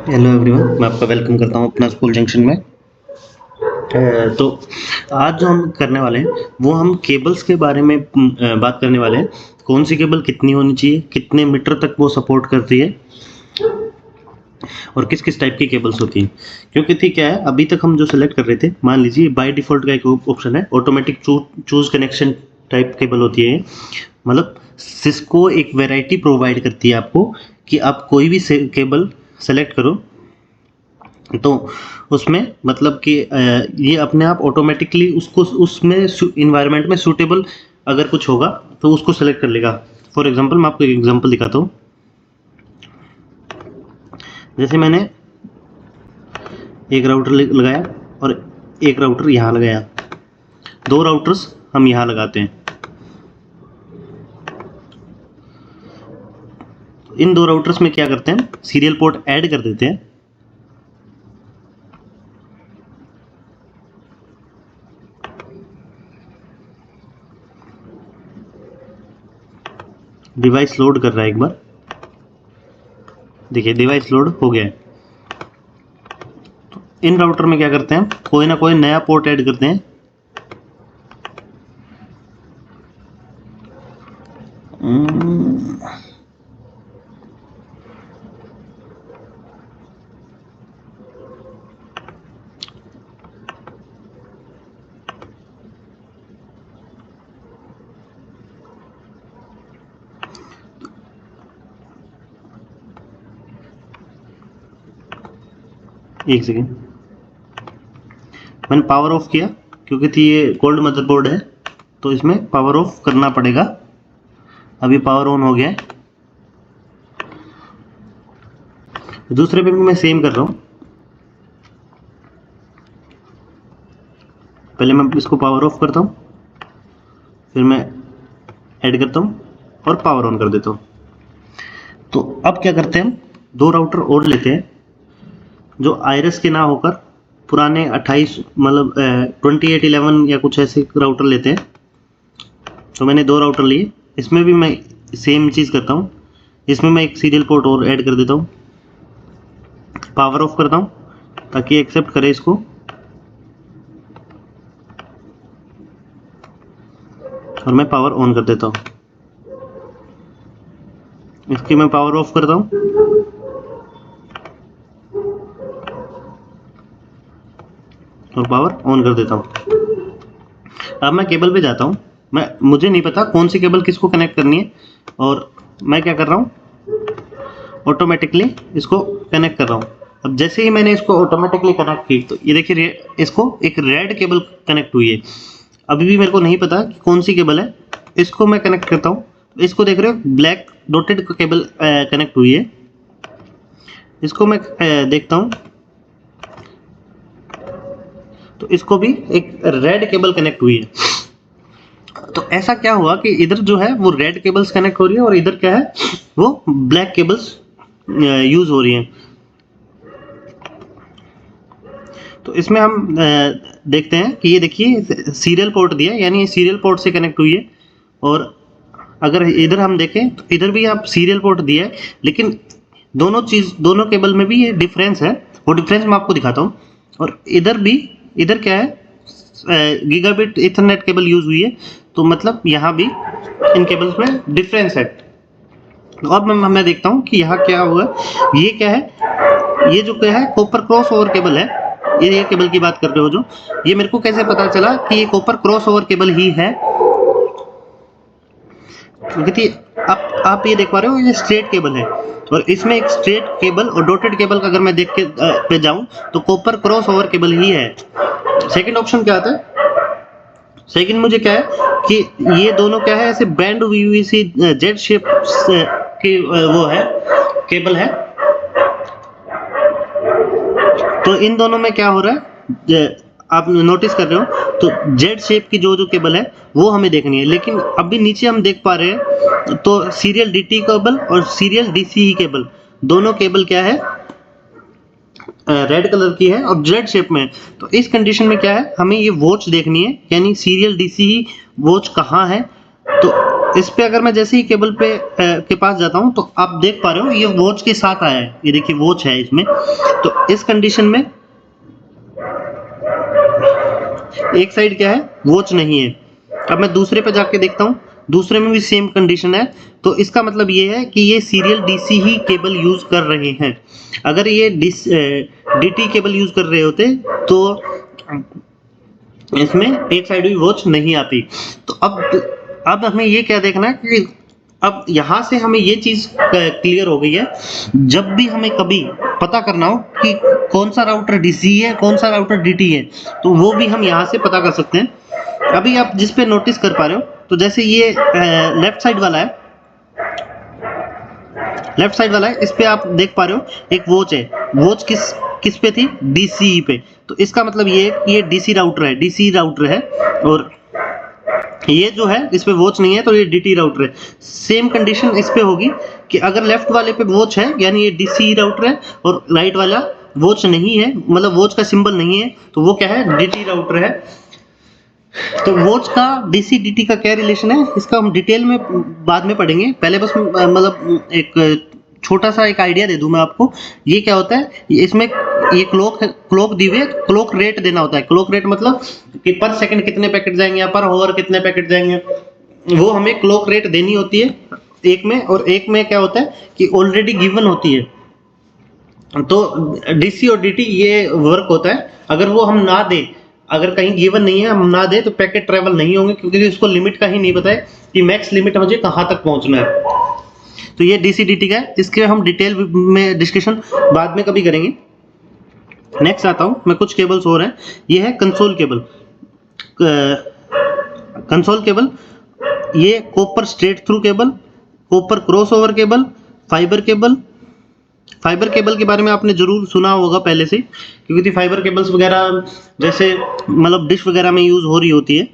Hello everyone, मैं आपका welcome करता हूँ अपना स्कूल जंक्शन में। तो आज जो हम करने वाले हैं वो हम केबल्स के बारे में बात करने वाले हैं। कौन सी केबल कितनी होनी चाहिए, कितने मीटर तक वो सपोर्ट करती है और किस किस टाइप की केबल्स होती हैं। क्योंकि थी क्या है, अभी तक हम जो सेलेक्ट कर रहे थे, मान लीजिए बाय डिफ़ॉल्ट का एक ऑप्शन है automatic choose connection type cable होती है। मतलब सिस्को एक वैरायटी प्रोवाइड करती है आपको कि आप कोई भी केबल सेलेक्ट करो तो उसमें मतलब कि ये अपने आप ऑटोमेटिकली उसको उसमें इन्वायरमेंट में सूटेबल अगर कुछ होगा तो उसको सेलेक्ट कर लेगा। फॉर एग्जांपल मैं आपको एक एग्जांपल दिखाता हूँ। जैसे मैंने एक राउटर लगाया और एक राउटर यहाँ लगाया, दो राउटर्स हम यहाँ लगाते हैं। इन दो राउटर्स में क्या करते हैं, सीरियल पोर्ट ऐड कर देते हैं। डिवाइस लोड कर रहा है, एक बार देखिए डिवाइस लोड हो गया है। तो इन राउटर में क्या करते हैं, कोई ना कोई नया पोर्ट ऐड करते हैं। एक सेकेंड, मैंने पावर ऑफ किया क्योंकि थी ये गोल्ड मदरबोर्ड है तो इसमें पावर ऑफ करना पड़ेगा। अभी पावर ऑन हो गया है। दूसरे पे भी मैं सेम कर रहा हूँ। पहले मैं इसको पावर ऑफ करता हूँ, फिर मैं ऐड करता हूँ और पावर ऑन कर देता हूँ। तो अब क्या करते हैं, हम दो राउटर और लेते हैं जो आयरस के ना होकर पुराने 28 मतलब 2811 या कुछ ऐसे राउटर लेते हैं। तो मैंने दो राउटर लिए, इसमें भी मैं सेम चीज़ करता हूँ। इसमें मैं एक सीरियल पोर्ट और ऐड कर देता हूँ, पावर ऑफ करता हूँ ताकि एक्सेप्ट करे इसको, और मैं पावर ऑन कर देता हूँ। इसकी मैं पावर ऑफ करता हूँ और पावर ऑन कर देता हूँ। अब मैं केबल पे जाता हूँ। मुझे नहीं पता कौन सी केबल किसको कनेक्ट करनी है, और मैं क्या कर रहा हूँ, ऑटोमेटिकली इसको कनेक्ट कर रहा हूँ। अब जैसे ही मैंने इसको ऑटोमेटिकली कनेक्ट की तो ये देखिए इसको एक रेड केबल कनेक्ट हुई है। अभी भी मेरे को नहीं पता कि कौन सी केबल है। इसको मैं कनेक्ट करता हूँ, इसको देख रहे हो ब्लैक डॉटेड केबल कनेक्ट हुई है। इसको मैं देखता हूँ तो इसको भी एक रेड केबल कनेक्ट हुई है। तो ऐसा क्या हुआ कि इधर जो है वो रेड केबल्स कनेक्ट हो रही है और इधर क्या है वो ब्लैक केबल्स यूज हो रही हैं। तो इसमें हम देखते हैं कि ये देखिए सीरियल पोर्ट दिया है, यानी सीरियल पोर्ट से कनेक्ट हुई है। और अगर इधर हम देखें तो इधर भी आप सीरियल पोर्ट दिया है, लेकिन दोनों केबल में भी ये डिफरेंस है। वो डिफरेंस मैं आपको दिखाता हूँ। और इधर क्या है, गीगाबिट इथरनेट केबल यूज हुई है, तो मतलब यहाँ भी इन केबल्स में डिफरेंस है। अब मैं देखता हूँ कि यहाँ क्या हुआ। ये क्या है, ये जो क्या है कॉपर क्रॉस ओवर केबल है। ये केबल की बात कर रहे हो जो, ये मेरे को कैसे पता चला कि ये कॉपर क्रॉस ओवर केबल ही है, क्योंकि आप ये देख पा रहे हो ये स्ट्रेट केबल है और इसमें एक स्ट्रेट केबल और डॉटेड केबल का अगर मैं देख के पे जाऊं तो कॉपर क्रॉस ओवर केबल ही है। सेकंड ऑप्शन क्या आता है, सेकंड मुझे क्या है कि ये दोनों क्या है, ऐसे बैंड हुई हुई सी जेड शेप की वो है केबल है। तो इन दोनों में क्या हो रहा है, आप नोटिस कर रहे हो तो जेड शेप की जो केबल है वो हमें देखनी है। लेकिन अभी नीचे हम देख पा रहे हैं तो सीरियल डीटी केबल और सीरियल डीसीई केबल, दोनों केबल क्या है रेड कलर की है और जेड शेप में। तो इस कंडीशन में क्या है, हमें ये वॉच देखनी है, यानी सीरियल डीसीई वॉच कहाँ है। तो इस पे अगर मैं जैसे ही केबल पे के पास जाता हूँ तो आप देख पा रहे हो ये वॉच के साथ आया है, ये देखिए वॉच है इसमें। तो इस कंडीशन में एक साइड क्या है, वॉच नहीं है। अब मैं दूसरे पे जाके देखता हूँ, दूसरे में भी सेम कंडीशन है। तो इसका मतलब ये है कि ये सीरियल डीसी ही केबल यूज कर रहे हैं। अगर ये डीटी केबल यूज कर रहे होते तो इसमें एक साइड भी वॉच नहीं आती। तो अब हमें ये क्या देखना है कि अब यहाँ से हमें ये चीज क्लियर हो गई है, जब भी हमें कभी पता करना हो कि कौन सा राउटर डीसी है कौन सा राउटर डीटी है, तो वो भी हम यहाँ से पता कर सकते हैं। अभी आप जिस पे नोटिस कर पा रहे हो, तो जैसे ये लेफ्ट साइड वाला है, लेफ्ट साइड वाला है, इस पे आप देख पा रहे हो एक वॉच है। वॉच किस पे थी, डीसी पे। तो इसका मतलब ये है ये डीसी राउटर है, डीसी राउटर है। और ये जो है इस पे वॉच नहीं है तो ये डीटी राउटर है। सेम कंडीशन इस पे होगी कि अगर लेफ्ट वाले पे वॉच है यानी ये डीसी राउटर है, और राइट वाला वॉच नहीं है, मतलब वॉच का सिंबल नहीं है, तो वो क्या है, डीटी राउटर है। तो वॉच का डीसी डीटी का क्या रिलेशन है, इसका हम डिटेल में बाद में पढ़ेंगे। पहले बस मतलब एक छोटा सा एक आइडिया दे दूं मैं आपको। ये क्या होता है, इसमें ये क्लॉक दी हुई है, क्लॉक रेट देना होता है। क्लॉक रेट मतलब कि पर सेकंड कितने पैकेट जाएंगे या पर ओवर कितने पैकेट जाएंगे, वो हमें क्लॉक रेट देनी होती है एक में। और एक में क्या होता है कि ऑलरेडी गिवन होती है। तो डीसी और डीटी ये वर्क होता है। अगर वो हम ना दे, अगर कहीं गिवन नहीं है हम ना दे, तो पैकेट ट्रेवल नहीं होंगे, क्योंकि इसको लिमिट का ही नहीं पता है कि मैक्स लिमिट मुझे कहाँ तक पहुंचना है। तो ये डीसी डीटी का है, इसके हम डिटेल में डिस्कशन बाद में कभी करेंगे। नेक्स्ट आता हूं मैं, कुछ केबल्स और हैं। ये है कंसोल केबल। कंसोल केबल ये copper straight through cable, copper crossover cable, fibre cable. Fibre cable के बारे में आपने जरूर सुना होगा पहले से, क्योंकि फाइबर केबल्स वगैरह जैसे मतलब डिश वगैरह में यूज हो रही होती है।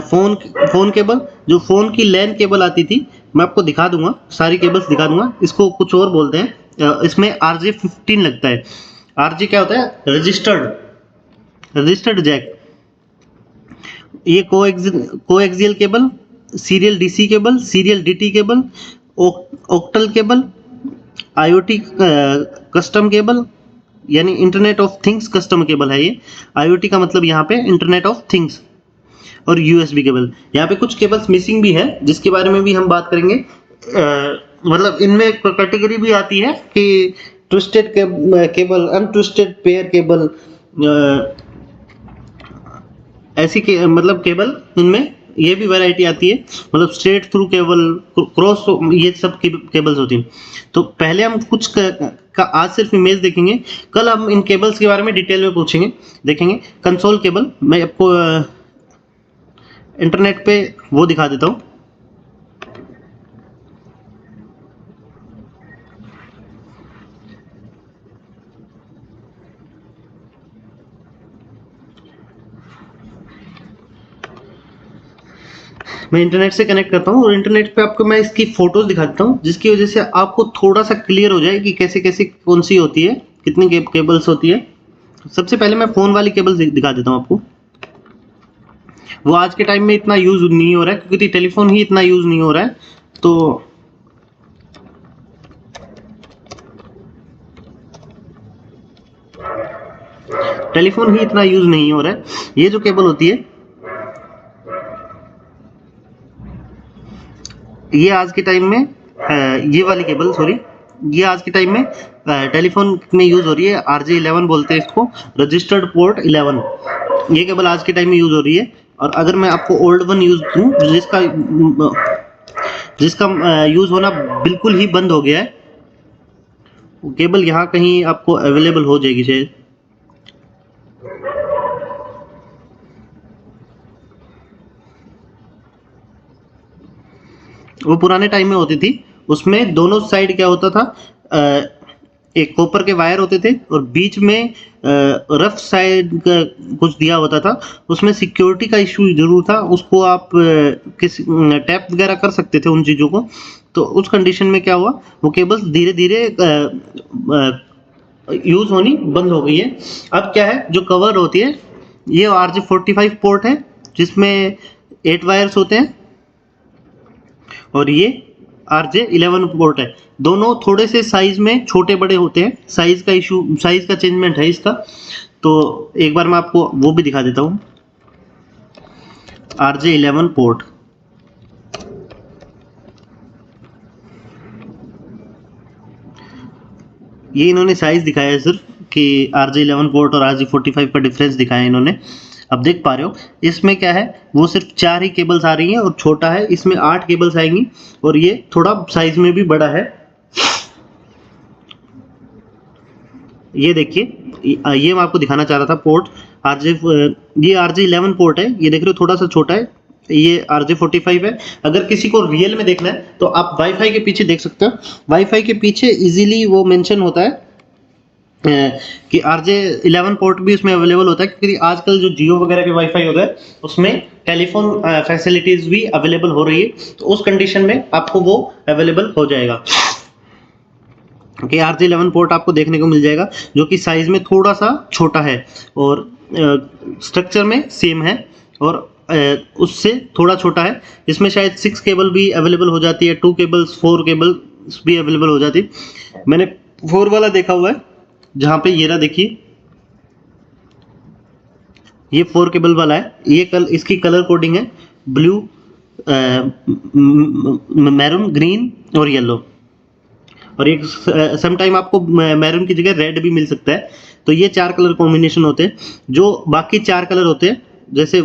फोन केबल, जो फोन की लैन केबल आती थी, मैं आपको दिखा दूंगा, सारी केबल्स दिखा दूंगा। इसको कुछ और बोलते हैं, इसमें RJ15 लगता है। RJ क्या होता है, रजिस्टर्ड जैक। ये coaxial cable, serial DC cable, serial DT cable, octal cable, IoT custom cable, यानी internet of things custom cable है ये। IoT का मतलब यहाँ पे इंटरनेट ऑफ थिंग्स। और USB केबल, यहाँ पे कुछ केबल्स मिसिंग भी है जिसके बारे में भी हम बात करेंगे। मतलब इनमें एक कैटेगरी भी आती है कि twisted cable, untwisted pair cable, ऐसी मतलब केबल इनमें ये भी वैरायटी आती है। मतलब स्ट्रेट थ्रू केबल, क्रॉस, ये सब केबल्स होती हैं। तो पहले हम कुछ का आज सिर्फ इमेज देखेंगे, कल हम इन केबल्स के बारे में डिटेल में पूछेंगे, देखेंगे। कंसोल केबल मैं आपको इंटरनेट पे वो दिखा देता हूँ। मैं इंटरनेट से कनेक्ट करता हूँ और इंटरनेट पे आपको मैं इसकी फोटोज दिखा देता हूँ, जिसकी वजह से आपको थोड़ा सा क्लियर हो जाए कि कैसे कैसे कौन सी होती है, कितनी केबल्स होती है। सबसे पहले मैं फोन वाली केबल दिखा देता हूँ आपको। वो आज के टाइम में इतना यूज नहीं हो रहा है, क्योंकि टेलीफोन ही इतना यूज नहीं हो रहा है। तो टेलीफोन ही इतना यूज नहीं हो रहा है। ये जो केबल होती है, ये आज के टाइम में ये वाली केबल, सॉरी, ये आज के टाइम में टेलीफोन में यूज हो रही है। RJ11 बोलते हैं इसको, रजिस्टर्ड पोर्ट 11। ये केबल आज के टाइम में यूज हो रही है। और अगर मैं आपको ओल्ड वन यूज दूं, जिसका यूज होना बिल्कुल ही बंद हो गया है, वो केबल यहाँ कहीं आपको अवेलेबल हो जाएगी शायद। वो पुराने टाइम में होती थी। उसमें दोनों साइड क्या होता था, एक कॉपर के वायर होते थे और बीच में रफ साइड का कुछ दिया होता था। उसमें सिक्योरिटी का इशू जरूर था, उसको आप किसी टैप वगैरह कर सकते थे उन चीज़ों को। तो उस कंडीशन में क्या हुआ, वो केबल्स धीरे धीरे यूज होनी बंद हो गई है। अब क्या है, जो कवर होती है, ये RJ45 पोर्ट है, जिसमें 8 वायर्स होते हैं। और ये RJ11 पोर्ट है। दोनों थोड़े से साइज में छोटे बड़े होते हैं, साइज का इशू, साइज का चेंजमेंट है इसका। तो एक बार मैं आपको वो भी दिखा देता हूँ, RJ11 पोर्ट। ये इन्होंने साइज दिखाया है सिर्फ कि RJ11 पोर्ट और RJ45 का डिफरेंस दिखाया है इन्होंने। अब देख पा रहे हो इसमें क्या है, वो सिर्फ 4 ही केबल्स आ रही हैं और छोटा है, इसमें 8 केबल्स आएंगी और ये थोड़ा साइज में भी बड़ा है। ये देखिए, ये मैं आपको दिखाना चाह रहा था पोर्ट ये RJ11 पोर्ट है, ये देख रहे हो थोड़ा सा छोटा है। ये RJ45 है। अगर किसी को रियल में देखना है तो आप वाईफाई के पीछे देख सकते हो। वाईफाई के पीछे इजीली वो मेंशन होता है कि RJ11 पोर्ट भी उसमें अवेलेबल होता है, क्योंकि आजकल जो जियो वगैरह के वाईफाई होता है उसमें टेलीफोन फैसिलिटीज भी अवेलेबल हो रही है, तो उस कंडीशन में आपको वो अवेलेबल हो जाएगा कि RJ11 पोर्ट आपको देखने को मिल जाएगा, जो कि साइज में थोड़ा सा छोटा है और स्ट्रक्चर में सेम है और उससे थोड़ा छोटा है। इसमें शायद 6 केबल भी अवेलेबल हो जाती है, 2 केबल्स 4 केबल्स भी अवेलेबल हो जाती है। मैंने 4 वाला देखा हुआ है, जहाँ पे ये रहा देखिए, ये 4 केबल वाला है। ये इसकी कलर कोडिंग है ब्लू, मैरून, ग्रीन और येलो, और एक सम टाइम आपको मैरून की जगह रेड भी मिल सकता है। तो ये 4 कलर कॉम्बिनेशन होते हैं। जो बाकी 4 कलर होते हैं जैसे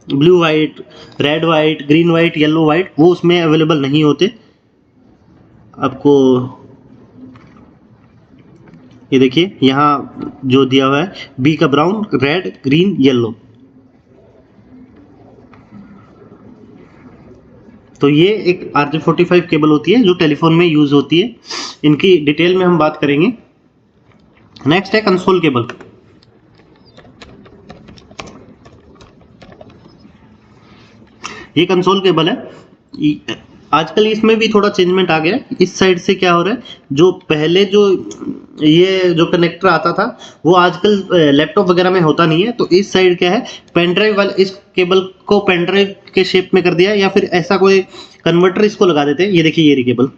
blue white, red white, green white, yellow white, वो उसमें अवेलेबल नहीं होते। आपको ये देखिए यहाँ जो दिया हुआ है, बी का ब्राउन, रेड, ग्रीन, येलो। तो ये एक RJ45 केबल होती है जो टेलीफोन में यूज होती है। इनकी डिटेल में हम बात करेंगे। नेक्स्ट है कंसोल केबल। ये कंसोल केबल है। आजकल इसमें भी थोड़ा चेंजमेंट आ गया है। इस साइड से क्या हो रहा है, जो पहले जो ये जो कनेक्टर आता था वो आजकल लैपटॉप वगैरह में होता नहीं है। तो इस साइड क्या है, पेन ड्राइव वाले इस केबल को पेन ड्राइव के शेप में कर दिया, या फिर ऐसा कोई कन्वर्टर इसको लगा देते हैं। ये देखिए ये केबल,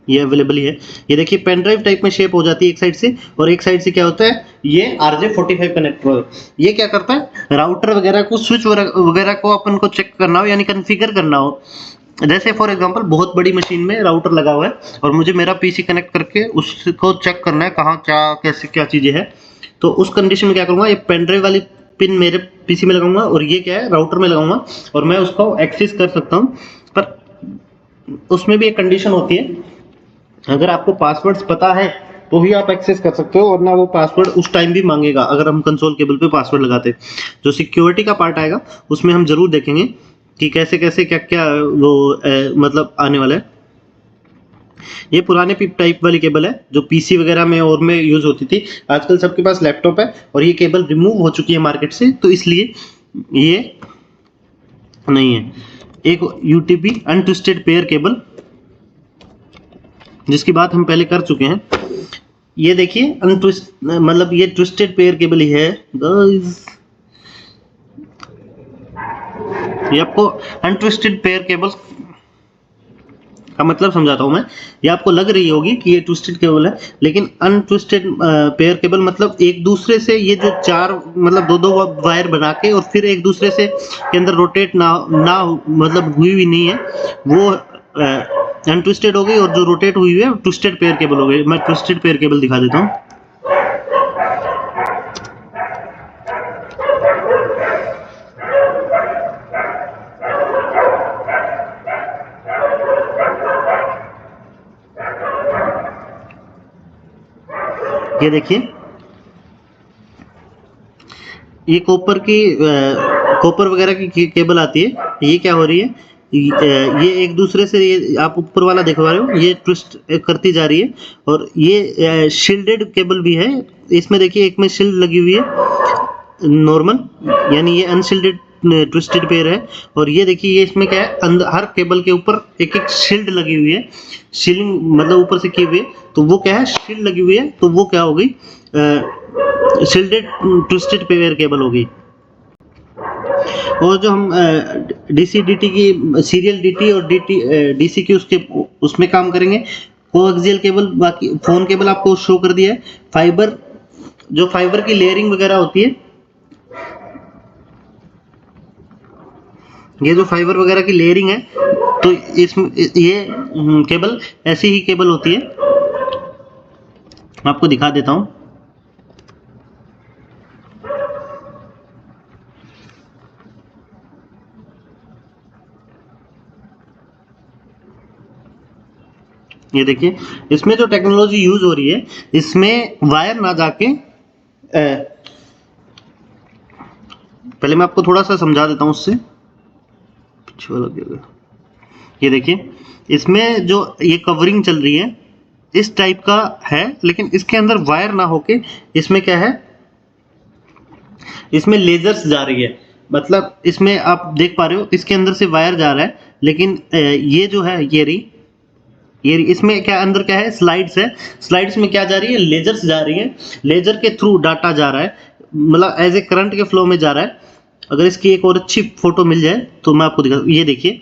ये अवेलेबल ही है। ये देखिए पेन ड्राइव टाइप में शेप हो जाती है एक साइड से, और एक साइड से क्या होता है, ये RJ45 कनेक्टर। ये क्या करता है, राउटर वगैरह को, स्विच वगैरह को अपन को चेक करना हो यानी कॉन्फ़िगर करना हो। जैसे फॉर एग्जांपल बहुत बड़ी मशीन में राउटर लगा हुआ है और मुझे मेरा पीसी कनेक्ट करके उसको चेक करना है कहाँ क्या कैसे क्या चीज़ें हैं। तो उस कंडीशन में क्या करूँगा, ये पेन ड्राइव वाली पिन मेरे पीसी में लगाऊंगा और ये क्या है, राउटर में लगाऊंगा और मैं उसको एक्सेस कर सकता हूँ। पर उसमें भी एक कंडीशन होती है, अगर आपको पासवर्ड्स पता है तो ही आप एक्सेस कर सकते हो, वरना वो पासवर्ड उस टाइम भी मांगेगा अगर हम कंसोल केबल पे पासवर्ड लगाते। जो सिक्योरिटी का पार्ट आएगा उसमें हम जरूर देखेंगे कि कैसे कैसे क्या क्या वो मतलब आने वाला है। ये पुराने पिप टाइप वाली केबल है जो पीसी वगैरह में और में यूज होती थी। आजकल सबके पास लैपटॉप है और ये केबल रिमूव हो चुकी है मार्केट से, तो इसलिए ये नहीं है। एक UTP अनट्विस्टेड पेयर केबल, जिसकी बात हम पहले कर चुके हैं। ये देखिए अनट्विस्ट, मतलब ये ट्विस्टेड पेयर केबल ही है गाइस। ये आपको अनट्विस्टेड पेयर केबल का मतलब समझाता हूं मैं। ये आपको लग रही होगी कि ये ट्विस्टेड केबल है, लेकिन अनट्विस्टेड पेयर केबल मतलब एक दूसरे से ये जो 4 मतलब 2-2 वायर बना के और फिर एक दूसरे से के अंदर रोटेट ना मतलब हुई हुई नहीं है, वो अनट्विस्टेड हो गई, और जो रोटेट हुई है ट्विस्टेड पेयर केबल हो गई। मैं ट्विस्टेड पेयर केबल दिखा देता हूँ। ये देखिए ये कॉपर वगैरह की केबल आती है। ये क्या हो रही है, ये एक दूसरे से, ये आप ऊपर वाला देख पा रहे हो, ये ट्विस्ट करती जा रही है। और ये शील्डेड केबल भी है। इसमें देखिए एक में शील्ड लगी हुई है नॉर्मल, यानी ये अनशील्डेड ट्विस्टेड पेयर है। और ये देखिए ये इसमें क्या है, अंदर हर केबल के ऊपर एक एक शील्ड लगी हुई है, शील्डिंग मतलब ऊपर से की हुई है। तो वो क्या है, शील्ड लगी हुई है, तो वो क्या हो गई, शील्डेड ट्विस्टेड पेयर केबल हो गई। और जो हम डीसी डीटी की सीरियल डीटी और डीटी डीसी की उसमें काम करेंगे। कोएक्सियल केबल, बाकी फोन केबल आपको शो कर दिया है। फाइबर, जो फाइबर की लेयरिंग वगैरह होती है, ये जो फाइबर वगैरह की लेयरिंग है, तो इसमें ये केबल ऐसी ही केबल होती है। मैं आपको दिखा देता हूँ। ये देखिए, इसमें जो टेक्नोलॉजी यूज हो रही है, इसमें वायर ना जाके पहले मैं आपको थोड़ा सा समझा देता हूँ उससे पीछे वाला क्या होगा। ये देखिए, इसमें जो ये कवरिंग चल रही है इस टाइप का है, लेकिन इसके अंदर वायर ना होके इसमें क्या है, इसमें लेजर्स जा रही है। मतलब इसमें आप देख पा रहे हो, इसके अंदर से वायर जा रहा है, लेकिन ये जो है ये इसमें क्या अंदर क्या है, स्लाइड्स है। स्लाइड्स में क्या जा रही है, लेजर्स जा रही है। लेजर के थ्रू डाटा जा रहा है, मतलब एज ए करंट के फ्लो में जा रहा है। अगर इसकी एक और अच्छी फोटो मिल जाए तो मैं आपको दिखा, ये देखिए,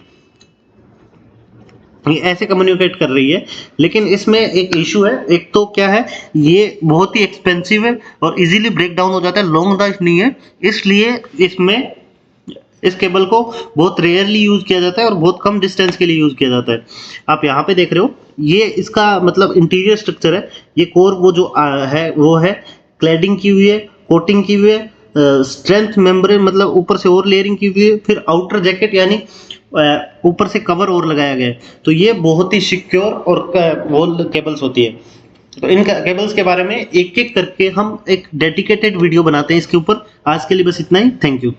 ये ऐसे कम्युनिकेट कर रही है। लेकिन इसमें एक इशू है, एक तो क्या है, ये बहुत ही एक्सपेंसिव है और इजीली ब्रेक डाउन हो जाता है, लॉन्ग लाइफ नहीं है, इसलिए इसमें इस केबल को बहुत रेयरली यूज किया जाता है और बहुत कम डिस्टेंस के लिए यूज किया जाता है। आप यहाँ पे देख रहे हो, ये इसका मतलब इंटीरियर स्ट्रक्चर है। ये कोर वो जो है वो है क्लैडिंग की हुई है, कोटिंग की हुई है, स्ट्रेंथ मेम्ब्रेन मतलब ऊपर से और लेयरिंग की हुई है, फिर आउटर जैकेट यानी ऊपर से कवर और लगाया गया है। तो ये बहुत ही सिक्योर और वॉल केबल्स होती है। तो इन केबल्स के बारे में एक एक करके हम एक डेडिकेटेड वीडियो बनाते हैं इसके ऊपर। आज के लिए बस इतना ही। Thank you.